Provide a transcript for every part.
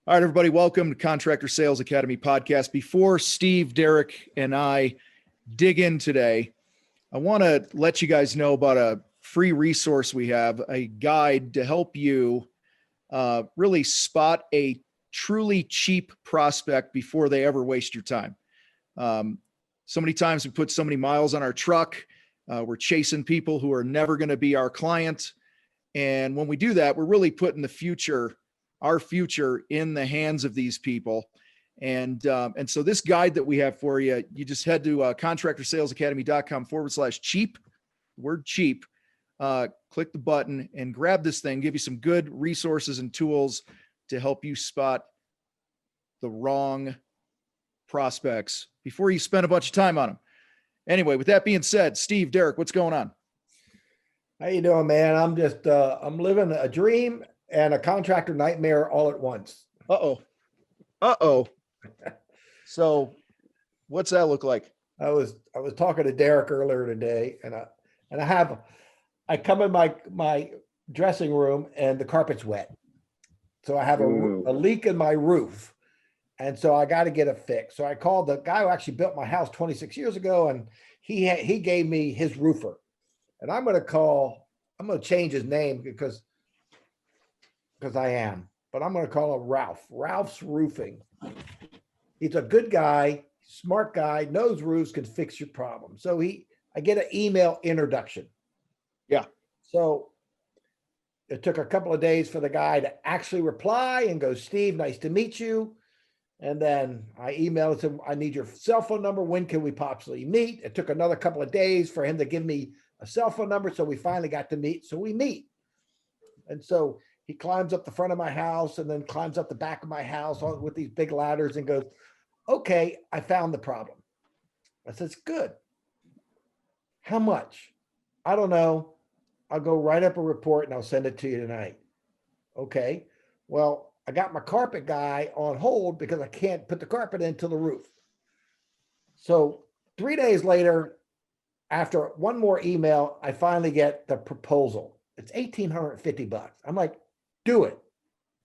All right, everybody, welcome to Contractor Sales Academy podcast. Before Steve, Derek, and I dig in today, I want to let you guys know about a free resource we have, a guide to help you really spot a truly cheap prospect before they ever waste your time. So many times we put so many miles on our truck. We're chasing people who are never going to be our client. And when we do that, we're really putting our future in the hands of these people. And so this guide that we have for you, you just head to contractorsalesacademy.com/cheap, word cheap, click the button and grab this thing, give you some good resources and tools to help you spot the wrong prospects before you spend a bunch of time on them. Anyway, with that being said, Steve, Derek, what's going on? How you doing, man? I'm just I'm living a dream and a contractor nightmare all at once. Uh-oh. So what's that look like? I was talking to Derek earlier today, and I come in my dressing room and the carpet's wet. So I have a leak in my roof. And so I got to get it fixed. So I called the guy who actually built my house 26 years ago, and he gave me his roofer. And I'm going to change his name because I am, but I'm going to call him Ralph. Ralph's Roofing. He's a good guy, smart guy, knows roofs, can fix your problem. So I get an email introduction. Yeah. So it took a couple of days for the guy to actually reply and go, Steve, nice to meet you. And then I emailed him, I need your cell phone number. When can we possibly meet? It took another couple of days for him to give me a cell phone number. So we finally got to meet. So we meet. And so he climbs up the front of my house and then climbs up the back of my house with these big ladders and goes, okay, I found the problem. I said, good. How much? I don't know. I'll go write up a report and I'll send it to you tonight. Okay. Well, I got my carpet guy on hold because I can't put the carpet into the roof. So 3 days later, after one more email, I finally get the proposal. It's $1,850. I'm like, do it.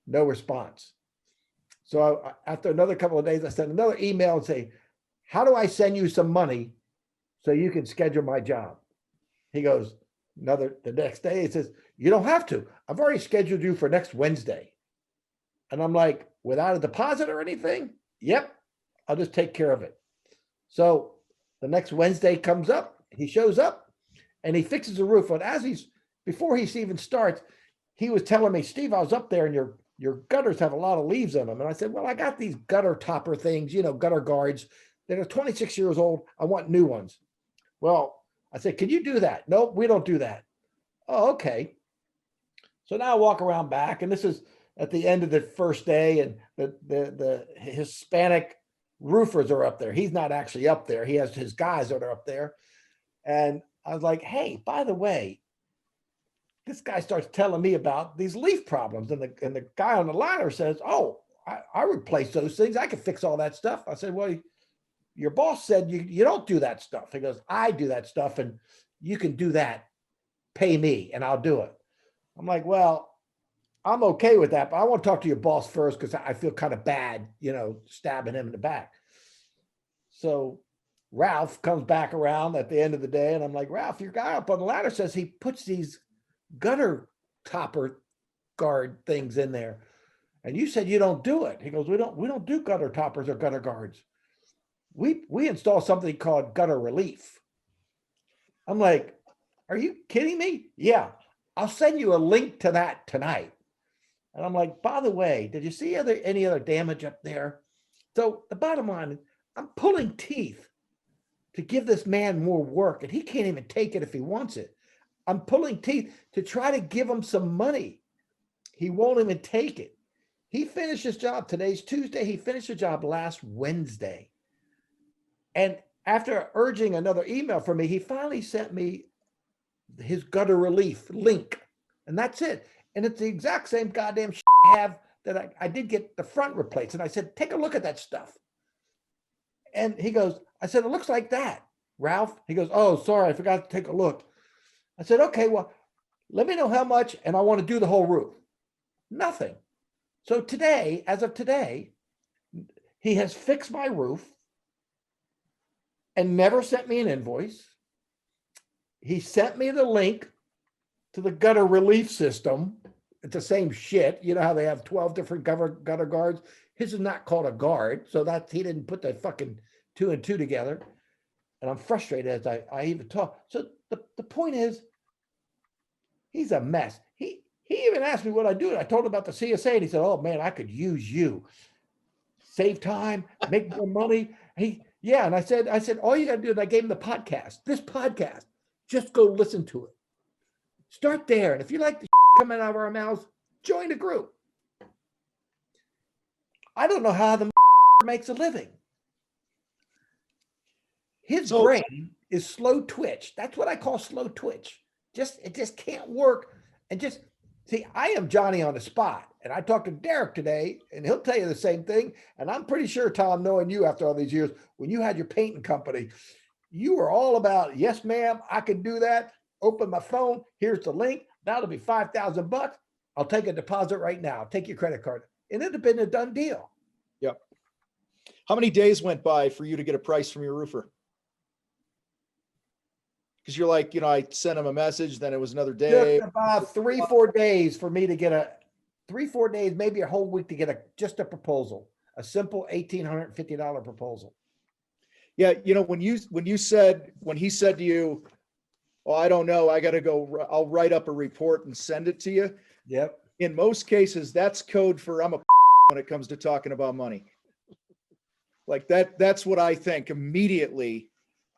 No response. So after another couple of days, I sent another email and say, how do I send you some money so you can schedule my job? He goes, the next day, he says, you don't have to. I've already scheduled you for next Wednesday. And I'm like, without a deposit or anything? Yep, I'll just take care of it. So the next Wednesday comes up, he shows up and he fixes the roof. And before he even starts, he was telling me, Steve, I was up there and your gutters have a lot of leaves in them. And I said, well, I got these gutter topper things, gutter guards that are 26 years old. I want new ones. Well, I said, can you do that? Nope, we don't do that. Oh, okay. So now I walk around back, and this is at the end of the first day, and the Hispanic roofers are up there. He's not actually up there. He has his guys that are up there. And I was like, hey, by the way, this guy starts telling me about these leaf problems. And the guy on the ladder says, oh, I replace those things. I can fix all that stuff. I said, well, your boss said you don't do that stuff. He goes, I do that stuff, and you can do that. Pay me and I'll do it. I'm like, well, I'm okay with that, but I want to talk to your boss first because I feel kind of bad, stabbing him in the back. So Ralph comes back around at the end of the day, and I'm like, Ralph, your guy up on the ladder says he puts these gutter topper guard things in there, and you said you don't do it. He goes, we don't do gutter toppers or gutter guards. We install something called gutter relief. I'm like, are you kidding me? Yeah, I'll send you a link to that tonight. And I'm like, by the way, did you see any other damage up there? So the bottom line is, I'm pulling teeth to give this man more work, and he can't even take it if he wants it. I'm pulling teeth to try to give him some money. He won't even take it. He finished his job. Today's Tuesday. He finished the job last Wednesday. And after urging another email from me, he finally sent me his gutter relief link. And that's it. And it's the exact same goddamn shit I have that I did get the front replaced. And I said, take a look at that stuff. And he goes, I said, it looks like that, Ralph. He goes, oh, sorry, I forgot to take a look. I said, okay, well, let me know how much, and I want to do the whole roof. Nothing. So today, as of today, he has fixed my roof and never sent me an invoice. He sent me the link to the gutter relief system. It's the same shit. You know how they have 12 different gutter guards? His is not called a guard. So that he didn't put the fucking 2 and 2 together. And I'm frustrated as I even talk. So the point is, he's a mess. He even asked me what I do. And I told him about the CSA, and he said, "Oh man, I could use you. Save time, make more money." Yeah. And I said, all you got to do is I gave him the podcast, this podcast. Just go listen to it. Start there. And if you like the coming out of our mouths, join the group. I don't know how the makes a living. His brain is slow twitch. That's what I call slow twitch. It just can't work. And just see, I am Johnny on the spot. And I talked to Derek today, and he'll tell you the same thing. And I'm pretty sure, Tom, knowing you after all these years, when you had your painting company, you were all about, yes, ma'am, I can do that. Open my phone. Here's the link. That'll be $5,000. I'll take a deposit right now. Take your credit card. And it'd have been a done deal. Yep. How many days went by for you to get a price from your roofer? Because you're like, I sent him a message, then it was another day. Took about 3-4 days for me to get 3-4 days, maybe a whole week to get just a proposal, a simple $1,850 proposal. Yeah. When he said to you, "Oh, I don't know, I got to go, I'll write up a report and send it to you." Yep. In most cases, that's code for I'm a when it comes to talking about money. Like that's what I think immediately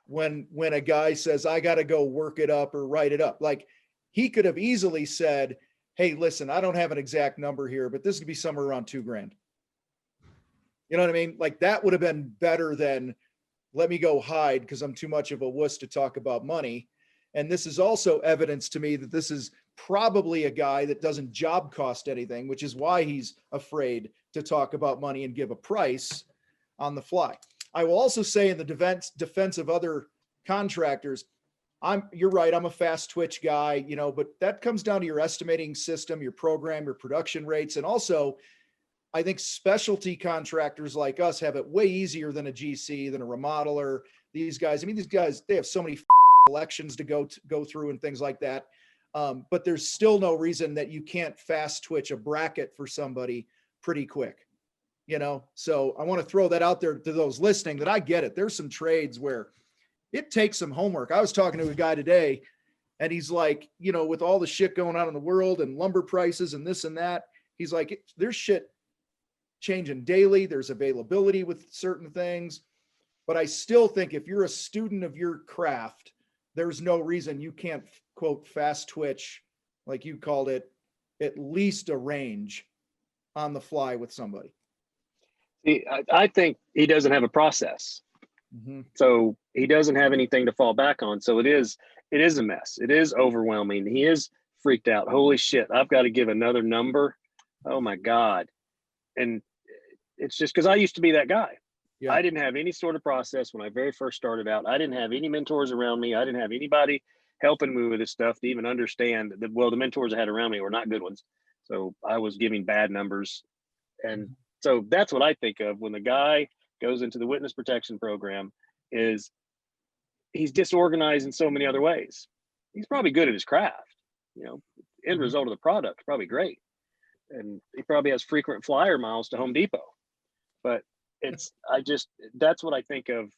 when a guy says, "I got to go work it up or write it up." Like he could have easily said, "Hey, listen, I don't have an exact number here, but this could be somewhere around $2,000. You know what I mean? Like that would have been better than, "Let me go hide because I'm too much of a wuss to talk about money." And this is also evidence to me that this is probably a guy that doesn't job cost anything, which is why he's afraid to talk about money and give a price on the fly. I will also say in the defense of other contractors, you're right. I'm a fast twitch guy, but that comes down to your estimating system, your program, your production rates. And also I think specialty contractors like us have it way easier than a GC, than a remodeler. These guys, they have so many elections to go through and things like that. But there's still no reason that you can't fast twitch a bracket for somebody pretty quick, So I want to throw that out there to those listening that I get it. There's some trades where it takes some homework. I was talking to a guy today and he's like, with all the shit going on in the world and lumber prices and this and that, he's like, there's shit changing daily. There's availability with certain things, but I still think if you're a student of your craft, there's no reason you can't quote fast twitch, like you called it, at least a range on the fly with somebody. I think he doesn't have a process. Mm-hmm. So he doesn't have anything to fall back on. So it is a mess. It is overwhelming. He is freaked out. Holy shit, I've got to give another number. Oh my God. And it's just because I used to be that guy. Yeah. I didn't have any sort of process when I very first started out. I didn't have any mentors around me. I didn't have anybody helping me with this stuff to even understand that, the mentors I had around me were not good ones. So I was giving bad numbers. And so that's what I think of when the guy goes into the witness protection program, is he's disorganized in so many other ways. He's probably good at his craft, end result of the product, probably great. And he probably has frequent flyer miles to Home Depot, but that's what I think of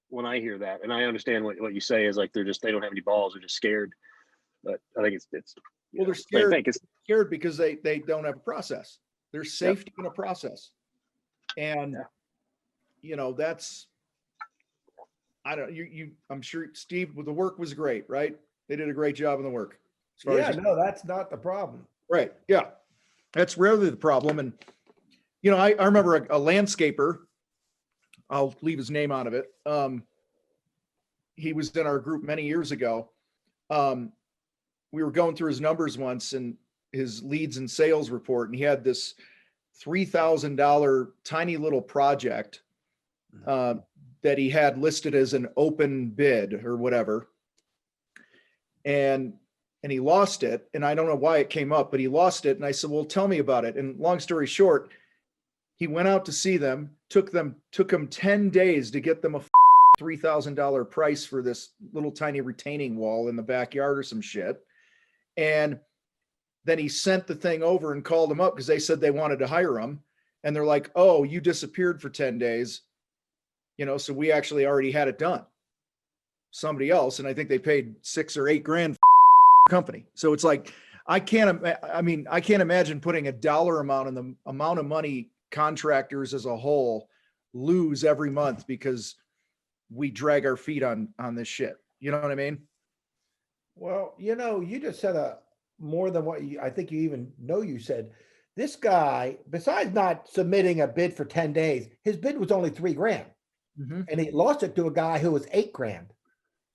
when I hear that. And I understand what you say is like, they don't have any balls. They're just scared. But I think it's they're scared. Scared because they don't have a process. There's safety in a process. And that's, I'm sure Steve, the work was great, right? They did a great job in the work. No, that's not the problem. Right. Yeah. That's rarely the problem. And, I remember a landscaper, I'll leave his name out of it. He was in our group many years ago. We were going through his numbers once and his leads and sales report, and he had this $3,000 tiny little project that he had listed as an open bid or whatever. And and he lost it. And I don't know why it came up, but he lost it. And I said, well, tell me about it. And long story short, he went out to see them, took him 10 days to get them a $3,000 price for this little tiny retaining wall in the backyard or some shit. And then he sent the thing over and called them up because they said they wanted to hire him. And they're like, oh, you disappeared for 10 days. So we actually already had it done. Somebody else. And I think they paid $6 or $8 grand for company. So it's like, I can't imagine putting a dollar amount in the amount of money contractors as a whole lose every month because we drag our feet on this shit. You know what I mean? Well, you just said more than what I think you even know you said. This guy, besides not submitting a bid for 10 days, his bid was only $3 grand. Mm-hmm. And he lost it to a guy who was $8 grand.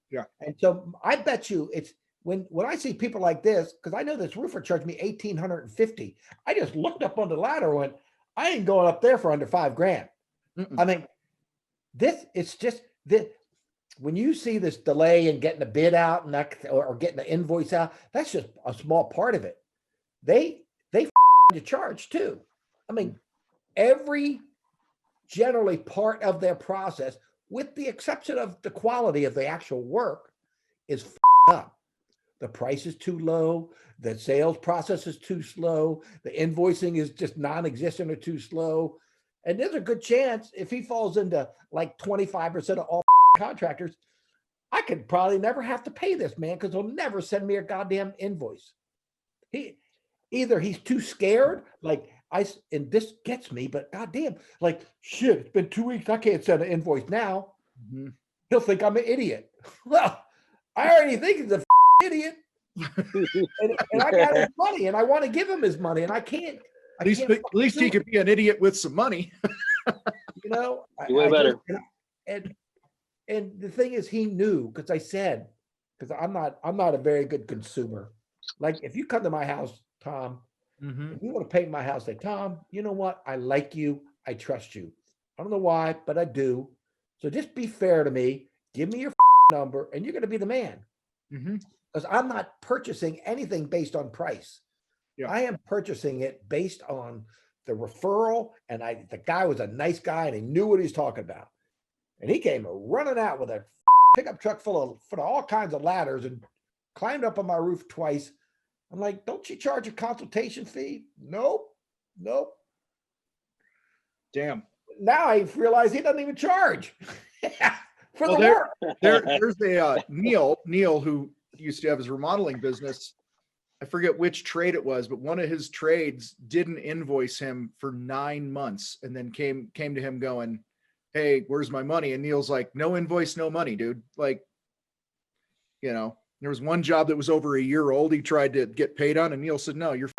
Yeah. And so I bet you it's when I see people like this, because I know this roofer charged me $1,850. I just looked up on the ladder and went, I ain't going up there for under $5 grand. Mm-mm. I mean, it's just this. When you see this delay in getting the bid out and that, or getting the invoice out, that's just a small part of it. They you charge too. I mean, every generally part of their process, with the exception of the quality of the actual work, is up. The price is too low. The sales process is too slow. The invoicing is just non-existent or too slow. And there's a good chance if he falls into like 25% of all contractors, I could probably never have to pay this man because he'll never send me a goddamn invoice. Either he's too scared, and this gets me, but goddamn, like, shit, it's been 2 weeks. I can't send an invoice now. Mm-hmm. He'll think I'm an idiot. Well, I already think he's a idiot. and I got his money and I want to give him his money and I can't. At least he could be an idiot with some money. Way better. And the thing is, he knew, because I said, because I'm not a very good consumer. Like, if you come to my house, Tom, Mm-hmm. if you want to paint my house, say, Tom, you know what? I like you. I trust you. I don't know why, but I do. So just be fair to me. Give me your number and you're going to be the man. Mm-hmm. Because I'm not purchasing anything based on price. Yeah. I am purchasing it based on the referral. And the guy was a nice guy and he knew what he was talking about. And he came running out with a pickup truck full of all kinds of ladders and climbed up on my roof twice. I'm like, don't you charge a consultation fee? Nope. Damn. Now I realize he doesn't even charge for the Well, work. there's a Neil who used to have his remodeling business. I forget which trade it was, but one of his trades didn't invoice him for 9 months and then came to him going, hey, where's my money? And Neil's like, no invoice, no money, dude. Like, there was one job that was over a year old. He tried to get paid on and Neil said, no, you're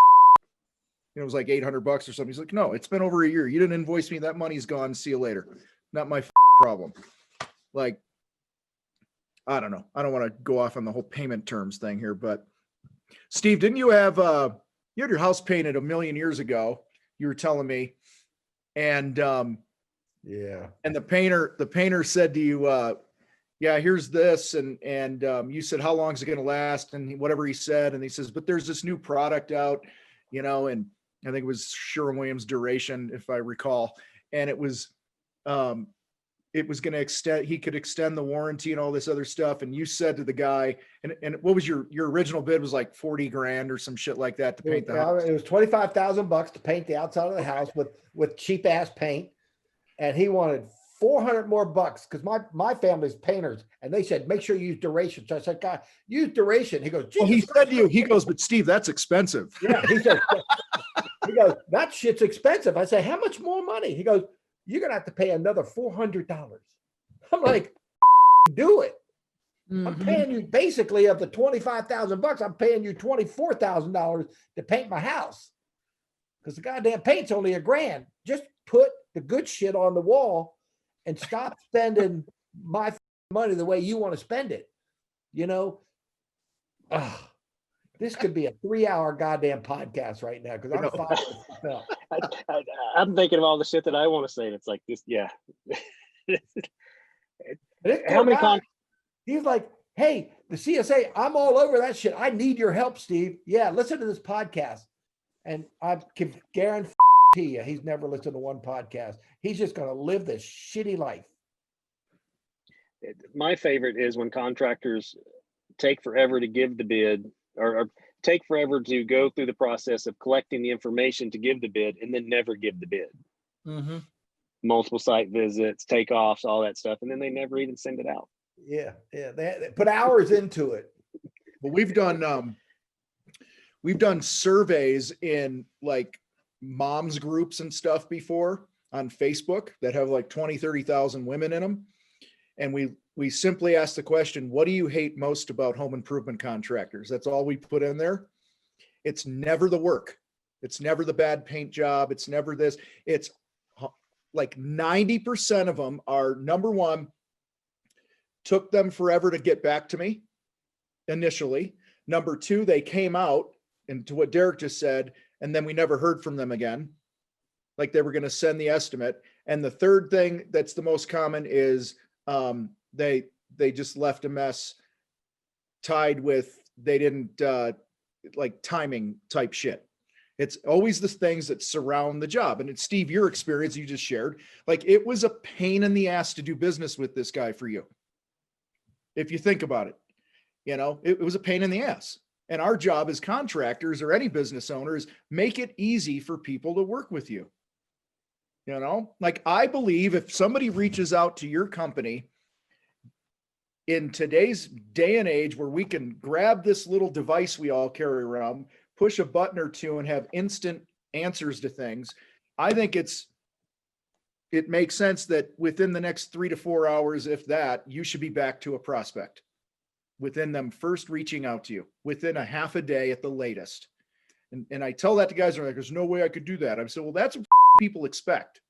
it was like $800 or something. He's like, no, it's been over a year. You didn't invoice me. That money's gone. See you later. Not my problem. Like, I don't know. I don't want to go off on the whole payment terms thing here, but Steve, didn't you have, you had your house painted a million years ago, you were telling me, and, Yeah. and the painter said to you, yeah, here's this. And you said, how long is it going to last? And whatever he said, and he says, but there's this new product out, and I think it was Sherwin-Williams Duration, if I recall. And it was going to extend, he could extend the warranty and all this other stuff. And you said to the guy, and what was your original bid was like 40 grand or some shit like that to paint the house. It was $25,000 to paint the outside of the house with cheap ass paint. And he wanted 400 more bucks because my family's painters, and they said, make sure you use Duration. So I said, God, use Duration. He goes, well, he said to you, he goes, but Steve, that's expensive. Yeah, he said, he goes, that shit's expensive. I say, how much more money? He goes, you're going to have to pay another $400. I'm like, do it. Mm-hmm. I'm paying you basically of the $25,000, I'm paying you $24,000 to paint my house. Because the goddamn paint's only $1 grand. Just put the good shit on the wall and stop spending my money the way you want to spend it. This could be a 3-hour goddamn podcast right now because I'm fired up. I'm thinking of all the shit that I want to say. And it's like this, yeah. How many times? He's like, hey, the CSA, I'm all over that shit. I need your help, Steve. Yeah, listen to this podcast. And I can guarantee you, he's never listened to one podcast. He's just going to live this shitty life. My favorite is when contractors take forever to give the bid, or take forever to go through the process of collecting the information to give the bid and then never give the bid. Mm-hmm. Multiple site visits, takeoffs, all that stuff, and then they never even send it out. Yeah, yeah. They put hours into it. But we've done surveys in like moms groups and stuff before on Facebook that have like 20, 30,000 women in them. And we simply ask the question, what do you hate most about home improvement contractors? That's all we put in there. It's never the work. It's never the bad paint job. It's never this. It's like 90% of them are, number one, took them forever to get back to me initially. Number two, they came out, and to what Derek just said, and then we never heard from them again. Like they were going to send the estimate. And the third thing that's the most common is they just left a mess tied with, they didn't like timing type shit. It's always the things that surround the job. And it's, Steve, your experience you just shared, like it was a pain in the ass to do business with this guy for you. If you think about it, you know, it was a pain in the ass. And our job as contractors or any business owners, make it easy for people to work with you. You know, like I believe if somebody reaches out to your company in today's day and age where we can grab this little device we all carry around, push a button or two and have instant answers to things, I think it makes sense that within the next 3 to 4 hours, if that, you should be back to a prospect within them first reaching out to you within a half a day at the latest. And I tell that to guys who are like, there's no way I could do that. I said, well, that's what people expect.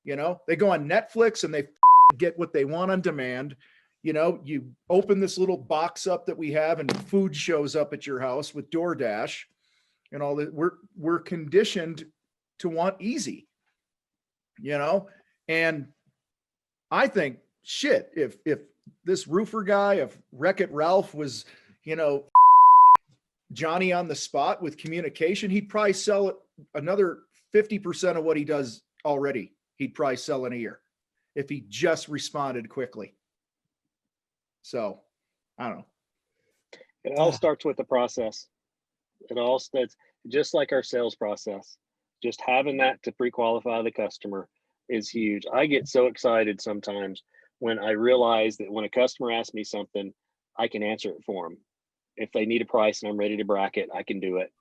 You know, they go on Netflix and they get what they want on demand. You know, you open this little box up that we have and food shows up at your house with DoorDash and all that. We're conditioned to want easy, you know? And I think shit, if this roofer guy, if Wreck-It Ralph was, you know, Johnny on the spot with communication, he'd probably sell another 50% of what he does already. He'd probably sell in a year if he just responded quickly. So I don't know. It all starts with the process. It all starts just like our sales process. Just having that to pre-qualify the customer is huge. I get so excited sometimes when I realize that when a customer asks me something, I can answer it for them. If they need a price and I'm ready to bracket, I can do it.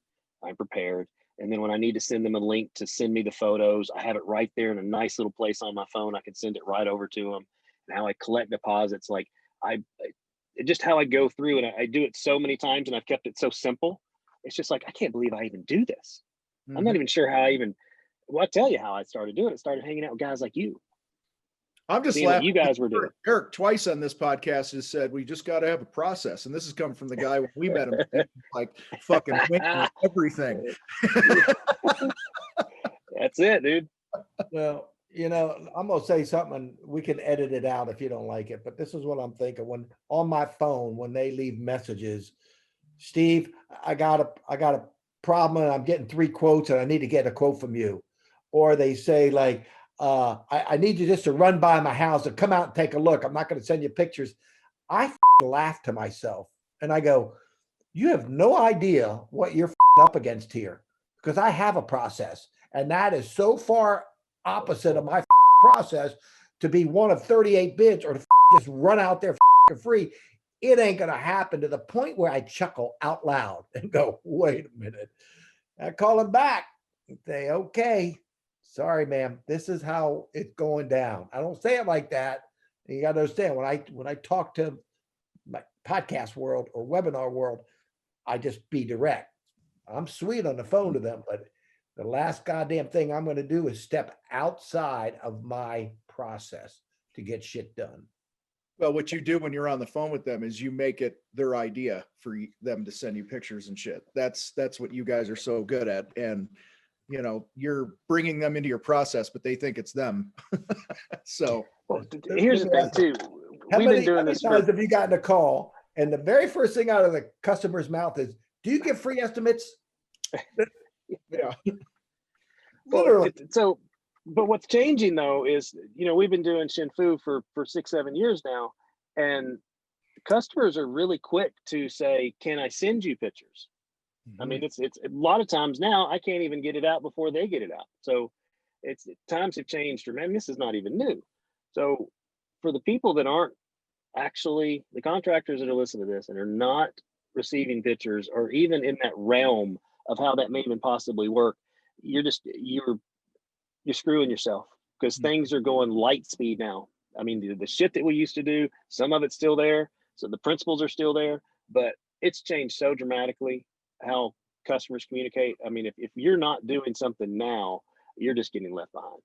I'm prepared. And then when I need to send them a link to send me the photos, I have it right there in a nice little place on my phone. I can send it right over to them. And how I collect deposits, like just how I go through, and I do it so many times and I've kept it so simple. It's just like, I can't believe I even do this. I'm not even sure how well, I'll tell you how I started doing it. Started hanging out with guys like you. I'm just Seeing laughing. what you guys were doing. Eric twice on this podcast has said, we just got to have a process. And this has come from the guy when we met him, like fucking everything. That's it, dude. Well, you know, I'm going to say something. We can edit it out if you don't like it, but this is what I'm thinking. When on my phone, when they leave messages, Steve, I got a problem and I'm getting 3 quotes and I need to get a quote from you. Or they say like, I need you just to run by my house and come out and take a look. I'm not going to send you pictures. I laugh to myself and I go, you have no idea what you're up against here, because I have a process, and that is so far opposite of my process to be one of 38 bids or to just run out there for free. It ain't going to happen, to the point where I chuckle out loud and go, wait a minute. I call him back and say, okay, sorry, ma'am, this is how it's going down. I don't say it like that. And you got to understand, when I talk to my podcast world or webinar world, I just be direct. I'm sweet on the phone to them, but the last goddamn thing I'm going to do is step outside of my process to get shit done. Well, what you do when you're on the phone with them is you make it their idea for them to send you pictures and shit. That's what you guys are so good at. And, you know, you're bringing them into your process, but they think it's them. So well, here's the thing too. We've been doing this. How many times have you gotten a call And the very first thing out of the customer's mouth is, do you give free estimates? Yeah. Literally. But what's changing though is, we've been doing Shinfu for 6-7 years now, and customers are really quick to say, can I send you pictures? I mean, it's a lot of times now I can't even get it out before they get it out. So times have changed. Man, this is not even new. So for the people that aren't actually, the contractors that are listening to this and are not receiving pictures or even in that realm of how that may even possibly work, you're screwing yourself, because things are going light speed now. I mean, the shit that we used to do, some of it's still there. So the principles are still there, but it's changed so dramatically how customers communicate. I mean, if you're not doing something now, you're just getting left behind.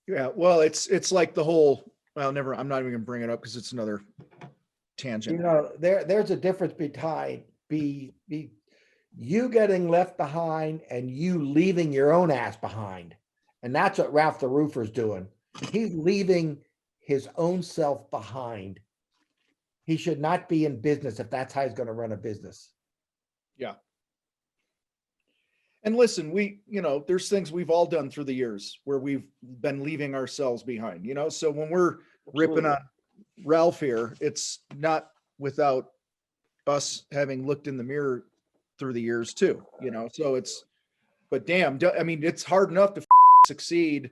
Yeah. Well, it's like the whole, I'm not even gonna bring it up because it's another tangent. There's a difference between you getting left behind and you leaving your own ass behind. And that's what Ralph the Roofer's doing. He's leaving his own self behind. He should not be in business if that's how he's going to run a business. Yeah. And listen, there's things we've all done through the years where we've been leaving ourselves behind, so when we're ripping on Ralph here, it's not without us having looked in the mirror through the years too, so but damn, I mean, it's hard enough to succeed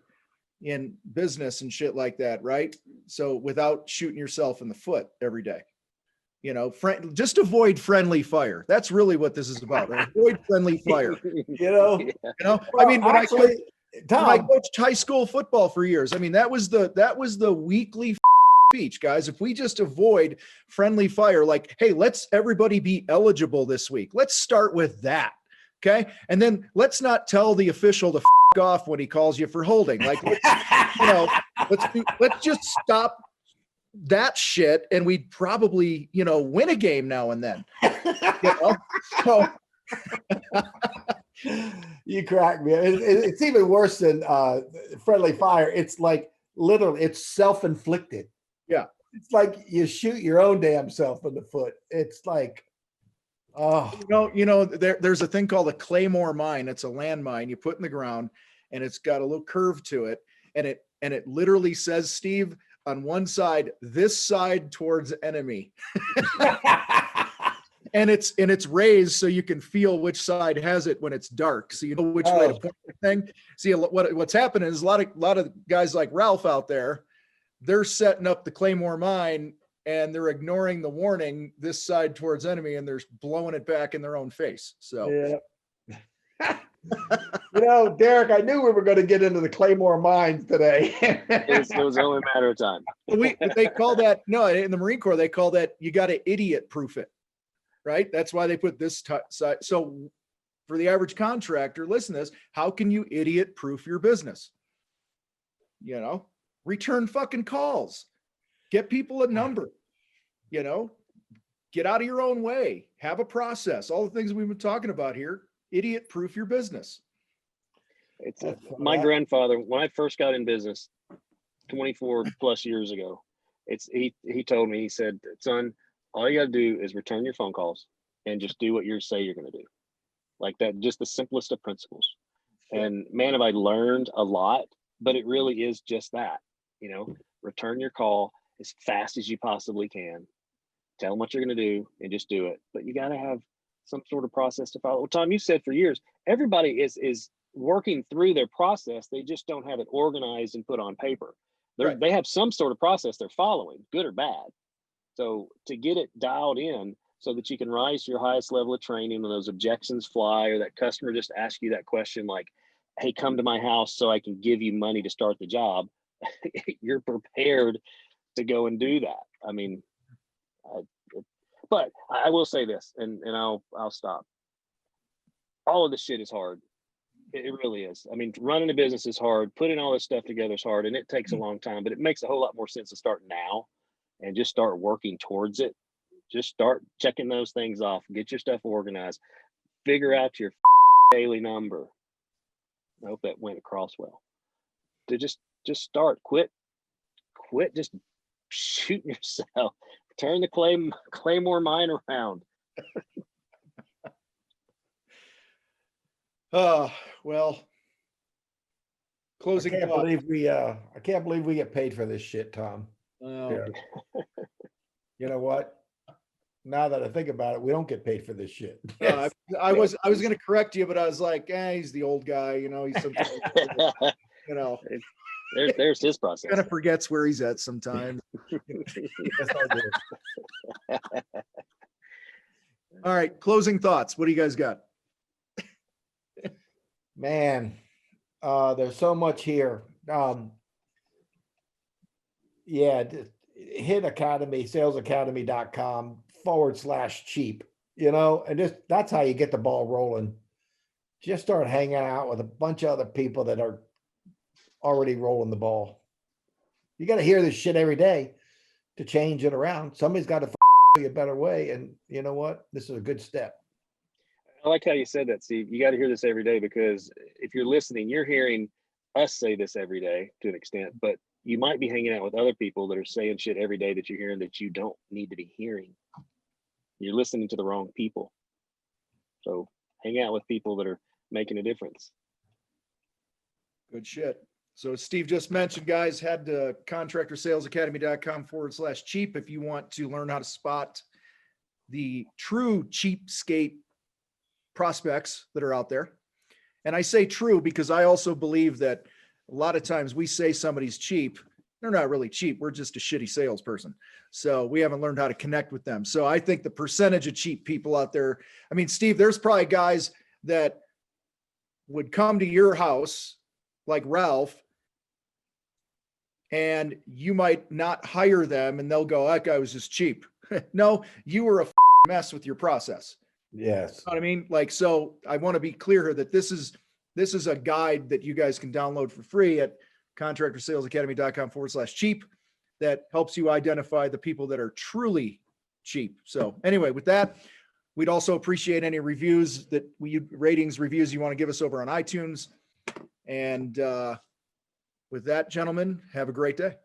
in business and shit like that, right? So without shooting yourself in the foot every day, just avoid friendly fire. That's really what this is about, right? Avoid friendly fire. Well, I mean, when Tom, I coached high school football for years, I mean, that was the weekly speech, guys. If we just avoid friendly fire, like, hey, let's everybody be eligible this week. Let's start with that. Okay. And then let's not tell the official to off when he calls you for holding. Like, let's just stop that shit, and we'd probably, win a game now and then. So you crack me. It's even worse than friendly fire. It's like literally, it's self-inflicted. Yeah. It's like you shoot your own damn self in the foot. It's like, oh, there's a thing called a claymore mine. It's a landmine you put in the ground, and it's got a little curve to it, and it literally says, Steve, on one side, this side towards enemy. and it's raised so you can feel which side has it when it's dark, so you know which way to point the thing. See, what's happening is a lot of guys like Ralph out there, they're setting up the claymore mine and they're ignoring the warning, this side towards enemy, and they're blowing it back in their own face. So yeah. Derek, I knew we were going to get into the Claymore mines today. It was only a matter of time. They call that, in the Marine Corps, they call that, you got to idiot proof it, right? That's why they put this side. So for the average contractor, listen to this, how can you idiot proof your business? Return fucking calls, get people a number, get out of your own way, have a process, all the things we've been talking about here. Idiot proof your business. My grandfather, when I first got in business 24 plus years ago, he told me, he said, son, all you got to do is return your phone calls and just do what you say you're going to do. Like that, just the simplest of principles. And man, have I learned a lot, but it really is just that, return your call as fast as you possibly can. Tell them what you're going to do and just do it. But you got to have some sort of process to follow. Well, Tom, you said for years, everybody is working through their process. They just don't have it organized and put on paper. Right. They have some sort of process they're following, good or bad. So to get it dialed in so that you can rise to your highest level of training when those objections fly, or that customer just asks you that question like, hey, come to my house so I can give you money to start the job. You're prepared to go and do that. I mean, but I will say this, and I'll stop. All of this shit is hard. It really is. I mean, running a business is hard. Putting all this stuff together is hard, and it takes a long time. But it makes a whole lot more sense to start now and just start working towards it. Just start checking those things off. Get your stuff organized. Figure out your daily number. I hope that went across well. To just start. Quit just shooting yourself. Turn the Claymore mine around. Well, closing I can't thought. believe we get paid for this shit, Tom. Oh, Yeah. You know what? Now that I think about it, we don't get paid for this shit. I was going to correct you, but I was like, he's the old guy, he's sometimes, there's his process. kind of forgets where he's at sometimes. Yes, I do. All right, closing thoughts. What do you guys got? Man, there's so much here. Yeah, hit salesacademy.com/cheap, and just that's how you get the ball rolling. Just start hanging out with a bunch of other people that are already rolling the ball. You got to hear this shit every day to change it around. Somebody's got to you a better way. And you know what? This is a good step. I like how you said that, Steve. You got to hear this every day, because if you're listening, you're hearing us say this every day to an extent, but you might be hanging out with other people that are saying shit every day that you're hearing that you don't need to be hearing. You're listening to the wrong people. So hang out with people that are making a difference. Good shit. So as Steve just mentioned, guys, head to contractorsalesacademy.com/cheap if you want to learn how to spot the true cheapskate prospects that are out there. And I say true because I also believe that a lot of times we say somebody's cheap. They're not really cheap. We're just a shitty salesperson. So we haven't learned how to connect with them. So I think the percentage of cheap people out there, I mean, Steve, there's probably guys that would come to your house like Ralph, and you might not hire them and they'll go, that guy was just cheap. No, you were a mess with your process. Yes. You know what I mean? Like, so I want to be clear here that this is a guide that you guys can download for free at contractorsalesacademy.com/cheap that helps you identify the people that are truly cheap. So anyway, with that, we'd also appreciate any reviews reviews you want to give us over on iTunes. And with that, gentlemen, have a great day.